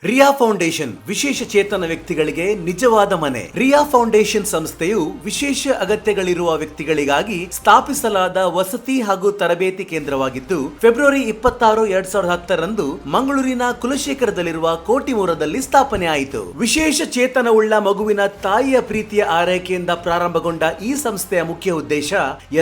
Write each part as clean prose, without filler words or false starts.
ರಿಯಾ foundation ವಿಶೇಷ ಚೇತನ ವ್ಯಕ್ತಿಗಳಿಗೆ ನಿಜವಾದ ಮನೆ. ರಿಯಾ ಫೌಂಡೇಶನ್ ಸಂಸ್ಥೆಯು ವಿಶೇಷ ಅಗತ್ಯಗಳಿರುವ ವ್ಯಕ್ತಿಗಳಿಗಾಗಿ ಸ್ಥಾಪಿಸಲಾದ ವಸತಿ ಹಾಗೂ ತರಬೇತಿ ಕೇಂದ್ರವಾಗಿದ್ದು, ಫೆಬ್ರವರಿ 26, 2010ರಂದು ಮಂಗಳೂರಿನ ಕುಲಶೇಖರದಲ್ಲಿರುವ ಕೋಟಿಮೂರದಲ್ಲಿ ಸ್ಥಾಪನೆ ಆಯಿತು. ವಿಶೇಷ ಚೇತನವುಳ್ಳ ಮಗುವಿನ ತಾಯಿಯ ಪ್ರೀತಿಯ ಆರೈಕೆಯಿಂದ ಪ್ರಾರಂಭಗೊಂಡ ಈ ಸಂಸ್ಥೆಯ ಮುಖ್ಯ ಉದ್ದೇಶ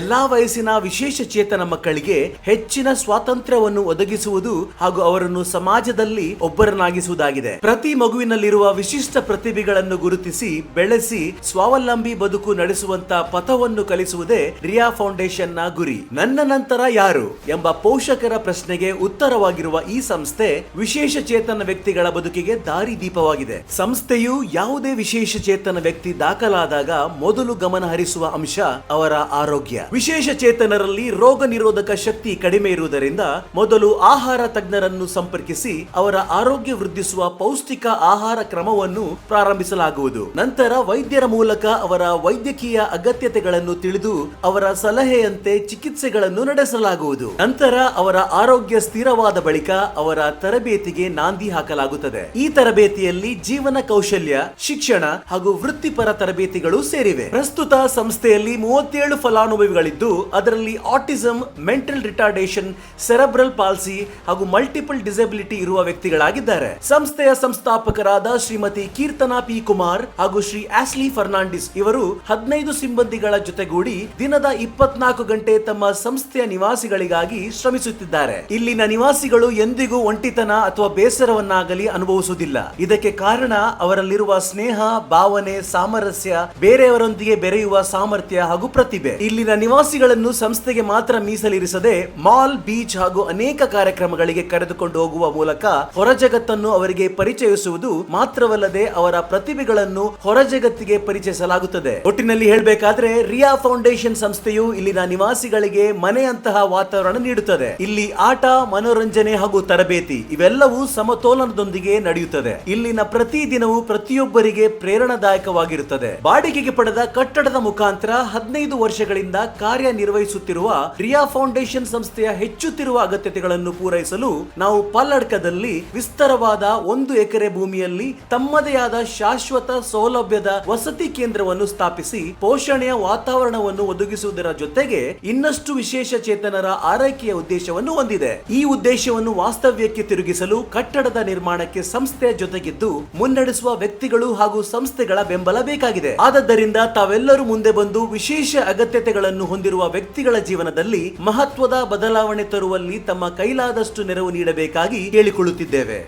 ಎಲ್ಲಾ ವಯಸ್ಸಿನ ವಿಶೇಷ ಚೇತನ ಮಕ್ಕಳಿಗೆ ಹೆಚ್ಚಿನ ಸ್ವಾತಂತ್ರ್ಯವನ್ನು ಒದಗಿಸುವುದು ಹಾಗೂ ಅವರನ್ನು ಸಮಾಜದಲ್ಲಿ ಒಬ್ಬರನ್ನಾಗಿಸುವುದಾಗಿದೆ. ಪ್ರತಿ ಮಗುವಿನಲ್ಲಿರುವ ವಿಶಿಷ್ಟ ಪ್ರತಿಭೆಗಳನ್ನು ಗುರುತಿಸಿ ಬೆಳೆಸಿ ಸ್ವಾವಲಂಬಿ ಬದುಕು ನಡೆಸುವಂತ ಪಥವನ್ನು ಕಲಿಸುವುದೇ ರಿಯಾ ಫೌಂಡೇಶನ್ ನ ಗುರಿ. ನನ್ನ ನಂತರ ಯಾರು ಎಂಬ ಪೋಷಕರ ಪ್ರಶ್ನೆಗೆ ಉತ್ತರವಾಗಿರುವ ಈ ಸಂಸ್ಥೆ ವಿಶೇಷ ಚೇತನ ವ್ಯಕ್ತಿಗಳ ಬದುಕಿಗೆ ದಾರಿದೀಪವಾಗಿದೆ. ಸಂಸ್ಥೆಯು ಯಾವುದೇ ವಿಶೇಷ ಚೇತನ ವ್ಯಕ್ತಿ ದಾಖಲಾದಾಗ ಮೊದಲು ಗಮನ ಹರಿಸುವ ಅಂಶ ಅವರ ಆರೋಗ್ಯ. ವಿಶೇಷ ಚೇತನರಲ್ಲಿ ರೋಗ ನಿರೋಧಕ ಶಕ್ತಿ ಕಡಿಮೆ ಇರುವುದರಿಂದ ಮೊದಲು ಆಹಾರ ತಜ್ಞರನ್ನು ಸಂಪರ್ಕಿಸಿ ಅವರ ಆರೋಗ್ಯ ವೃದ್ಧಿಸುವ ಪೌಷ್ಟಿಕ ಆಹಾರ ಕ್ರಮವನ್ನು ಪ್ರಾರಂಭಿಸಲಾಗುವುದು. ನಂತರ ವೈದ್ಯರ ಮೂಲಕ ಅವರ ವೈದ್ಯಕೀಯ ಅಗತ್ಯತೆಗಳನ್ನು ತಿಳಿದು ಅವರ ಸಲಹೆಯಂತೆ ಚಿಕಿತ್ಸೆಗಳನ್ನು ನಡೆಸಲಾಗುವುದು. ನಂತರ ಅವರ ಆರೋಗ್ಯ ಸ್ಥಿರವಾದ ಬಳಿಕ ಅವರ ತರಬೇತಿಗೆ ನಾಂದಿ ಹಾಕಲಾಗುತ್ತದೆ. ಈ ತರಬೇತಿಯಲ್ಲಿ ಜೀವನ ಕೌಶಲ್ಯ, ಶಿಕ್ಷಣ ಹಾಗೂ ವೃತ್ತಿಪರ ತರಬೇತಿಗಳು ಸೇರಿವೆ. ಪ್ರಸ್ತುತ ಸಂಸ್ಥೆಯಲ್ಲಿ 37 ಫಲಾನುಭವಿಗಳಿದ್ದು, ಅದರಲ್ಲಿ autism, mental retardation, cerebral policy ಹಾಗೂ ಮಲ್ಟಿಪಲ್ ಡಿಸೆಬಿಲಿಟಿ ಇರುವ ವ್ಯಕ್ತಿಗಳಾಗಿದ್ದಾರೆ. ಸಂಸ್ಥೆಯ ಸಂಸ್ಥಾಪಕರಾದ ಶ್ರೀಮತಿ ಕೀರ್ತನಾ ಪಿ ಕುಮಾರ್ ಹಾಗೂ ಶ್ರೀ ಆಸ್ಲಿ ಫರ್ನಾಂಡಿಸ್ ಇವರು 15 ಸಿಬ್ಬಂದಿಗಳ ಜೊತೆಗೂಡಿ ದಿನದ 24 ಗಂಟೆ ತಮ್ಮ ಸಂಸ್ಥೆಯ ನಿವಾಸಿಗಳಿಗಾಗಿ ಶ್ರಮಿಸುತ್ತಿದ್ದಾರೆ. ಇಲ್ಲಿನ ನಿವಾಸಿಗಳು ಎಂದಿಗೂ ಒಂಟಿತನ ಅಥವಾ ಬೇಸರವನ್ನಾಗಲಿ ಅನುಭವಿಸುವುದಿಲ್ಲ. ಇದಕ್ಕೆ ಕಾರಣ ಅವರಲ್ಲಿರುವ ಸ್ನೇಹ, ಭಾವನೆ, ಸಾಮರಸ್ಯ, ಬೇರೆಯವರೊಂದಿಗೆ ಬೆರೆಯುವ ಸಾಮರ್ಥ್ಯ ಹಾಗೂ ಪ್ರತಿಭೆ. ಇಲ್ಲಿನ ನಿವಾಸಿಗಳನ್ನು ಸಂಸ್ಥೆಗೆ ಮಾತ್ರ ಮೀಸಲಿರಿಸದೆ ಮಾಲ್, ಬೀಚ್ ಹಾಗೂ ಅನೇಕ ಕಾರ್ಯಕ್ರಮಗಳಿಗೆ ಕರೆದುಕೊಂಡು ಹೋಗುವ ಮೂಲಕ ಹೊರ ಜಗತ್ತನ್ನು ಅವರಿಗೆ ಪರಿಚಯಿಸುವುದು ಮಾತ್ರವಲ್ಲದೆ ಅವರ ಪ್ರತಿಭೆಗಳನ್ನು ಹೊರ ಜಗತ್ತಿಗೆ ಪರಿಚಯಿಸಲಾಗುತ್ತದೆ. ಒಟ್ಟಿನಲ್ಲಿ ಹೇಳಬೇಕಾದ್ರೆ ರಿಯಾ ಫೌಂಡೇಶನ್ ಸಂಸ್ಥೆಯು ಇಲ್ಲಿನ ನಿವಾಸಿಗಳಿಗೆ ಮನೆಯಂತಹ ವಾತಾವರಣ ನೀಡುತ್ತದೆ. ಇಲ್ಲಿ ಆಟ, ಮನೋರಂಜನೆ ಹಾಗೂ ತರಬೇತಿ ಇವೆಲ್ಲವೂ ಸಮತೋಲನದೊಂದಿಗೆ ನಡೆಯುತ್ತದೆ. ಇಲ್ಲಿನ ಪ್ರತಿ ದಿನವೂ ಪ್ರತಿಯೊಬ್ಬರಿಗೆ ಪ್ರೇರಣಾದಾಯಕವಾಗಿರುತ್ತದೆ. ಬಾಡಿಗೆಗೆ ಪಡೆದ ಕಟ್ಟಡದ ಮುಖಾಂತರ 15 ವರ್ಷಗಳಿಂದ ಕಾರ್ಯನಿರ್ವಹಿಸುತ್ತಿರುವ ರಿಯಾ ಫೌಂಡೇಶನ್ ಸಂಸ್ಥೆಯ ಹೆಚ್ಚುತ್ತಿರುವ ಅಗತ್ಯತೆಗಳನ್ನು ಪೂರೈಸಲು ನಾವು ಪಲ್ಲಡ್ಕದಲ್ಲಿ ವಿಸ್ತಾರವಾದ 1 ಎಕರೆ ಭೂಮಿಯಲ್ಲಿ ತಮ್ಮದೇ ಆದ ಶಾಶ್ವತ ಸೌಲಭ್ಯದ ವಸತಿ ಕೇಂದ್ರವನ್ನು ಸ್ಥಾಪಿಸಿ ಪೋಷಣೆಯ ವಾತಾವರಣವನ್ನು ಒದಗಿಸುವುದರ ಜೊತೆಗೆ ಇನ್ನಷ್ಟು ವಿಶೇಷ ಚೇತನರ ಆರೈಕೆಯ ಉದ್ದೇಶವನ್ನು ಹೊಂದಿದೆ. ಈ ಉದ್ದೇಶವನ್ನು ವಾಸ್ತವ್ಯಕ್ಕೆ ತಿರುಗಿಸಲು ಕಟ್ಟಡದ ನಿರ್ಮಾಣಕ್ಕೆ ಸಂಸ್ಥೆಯ ಜೊತೆಗಿದ್ದು ಮುನ್ನಡೆಸುವ ವ್ಯಕ್ತಿಗಳು ಹಾಗೂ ಸಂಸ್ಥೆಗಳ ಬೆಂಬಲ ಬೇಕಾಗಿದೆ. ಆದ್ದರಿಂದ ತಾವೆಲ್ಲರೂ ಮುಂದೆ ಬಂದು ವಿಶೇಷ ಅಗತ್ಯತೆಗಳನ್ನು ಹೊಂದಿರುವ ವ್ಯಕ್ತಿಗಳ ಜೀವನದಲ್ಲಿ ಮಹತ್ವದ ಬದಲಾವಣೆ ತರುವಲ್ಲಿ ತಮ್ಮ ಕೈಲಾದಷ್ಟು ನೆರವು ನೀಡಬೇಕಾಗಿ ಕೇಳಿಕೊಳ್ಳುತ್ತಿದ್ದೇವೆ.